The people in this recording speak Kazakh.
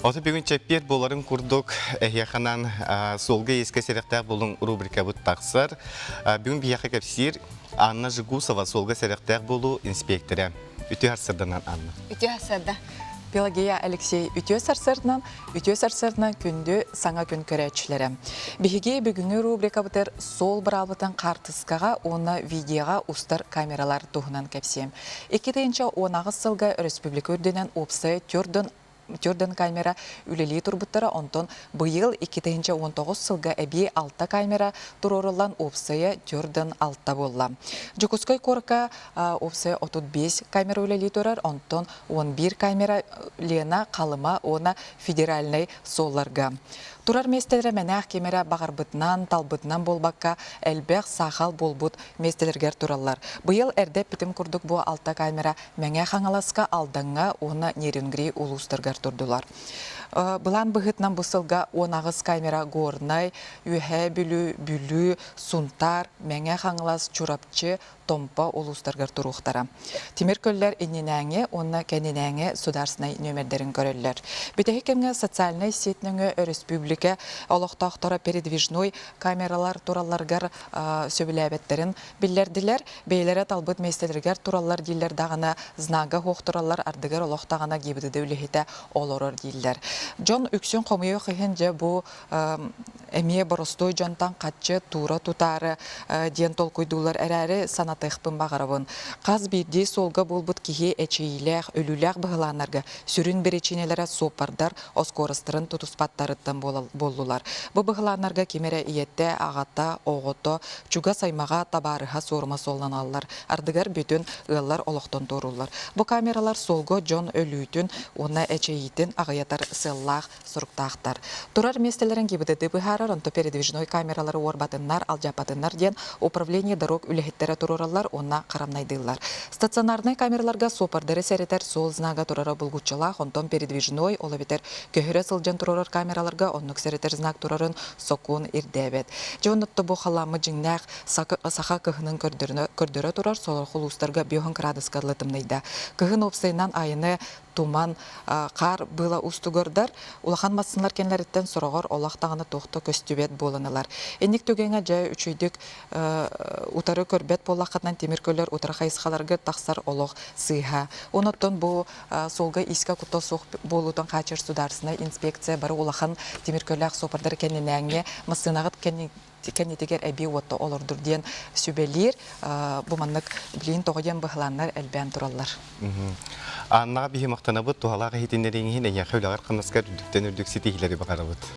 Оты бүгін чеппер боларын күрдік әйяқанан солғы еске серектәк болың рубрика бұд тақсыр. Бүгін бияқы кәпсір Анна Жигусова солғы серектәк болу инспекторы. Үті әрсірдінен Анна. Үті әрсірді. Пелагея Алексей үтө сарсырынан күнді саңа күн көрәтшілері. Бігеге бүгінгі рубрика бұтыр сол бір албытын қартысқаға оны видеоға ұстар камералар тұғынан кәпсем. 2-ші 10-ғы сылға республика үрденен опсы Түрден камера үлелі турбуттара, онтон бұйыл 2019 сылға әбе 6 камера турорылан опсыя түрден 6 болла. Жүкіскай корка опсыя 35 камера үлелі турар, онтон 11 камера лена қалыма оны федеральный солларға. Турар местелері мәнәқ кемері бағарбытынан, талбытынан болбаққа әлбәқ сақал болбыт местелергер туралар. Бұйыл әрдеп бітім күрдік бұ 6 камера мәңә қаңаласқа алдыңға оны неренгрей улустыргар турдулар. Бұлан бұғытнан бұсылға 10 камера горнай, үйе бүлі, сунтар, мәңә қаңалас, чурапчы, томпа улустаргар туруқтара. Тимир көллер инненәңе, оны кәненәңе сударсынай нөмердерін көрелер. Бітәхі кемге социальный сетніңі республика олықтақтара передвижной камералар тураларгар сөбіләбеттерін білдерділер. Бейлері талбыт местелергер туралар дейлер дағына знага хоқтуралар ардығар олықтағына кебідіді үліхеті олорор дейлер. Джон үксін қомыйы қиын же бұл әмие боростой жонтан қатчы тура тутары ден толкойдулар әрәрі санатықпын бағарабын. Қаз бірде солға болбыт кеге әчейләқ, өліләқ бұғыланарға сүрін береченелері сопардар, оскорыстырын тұтыспаттарыттан болулар. Бұл бұғыланарға кемері иетті ағатта, оғыто, чуга саймаға табарыға сорма солнан алылар. Ардығар бүтін ұллар олықтан торулар. Бұл камералар солға жон өлүйтін, оны әчейтін ағаятар сыллақ сұрықтақтар. Турар местелерін кебіді бұғарар, онты передвижной камералары орбатыннар, алжапатыннар ден управление дорог үліхеттері туруралар, онна қарамнайдылар. Стационарный камераларға сопардары сәретер сол знага турара бұлгучылақ, онтон передвижной, олабетер көхірі сылжан турарар камераларға, оннық сәретер знак турарын сокун ирдебет. Жонытты бұл халамы жыңнақ сақа көхінің көрдірі турар, солар құлустарға биоғын градускарлытымнайда. Көхін опсайынан айыны туман қар бұла ұстығырдар, улахан масынлар кенлеріттен сұрағыр олақтағаны тоқты көстүбет болынылар. Әнік түгенге жай үшүйдік ұтары көрбет болақатынан темір көлер ұтары қайысқаларға тақсар олық сыйға. Оныттың бұл солға иска құтты соқ болудың қачыр сударсына инспекция бары улахан темір көлер сопардар кенінәңе масынағыт кәнетегер әбей отты олырдыр ден сөбелер, бұманлық білейін тоғыден бұғыланлар әлбән тұралар. Аннаға бейі мақтанабыд, туғалаға хетіндеріңген әне қәулағар қанасқар үрдіктен үрдік сетейгілері бағарабыд.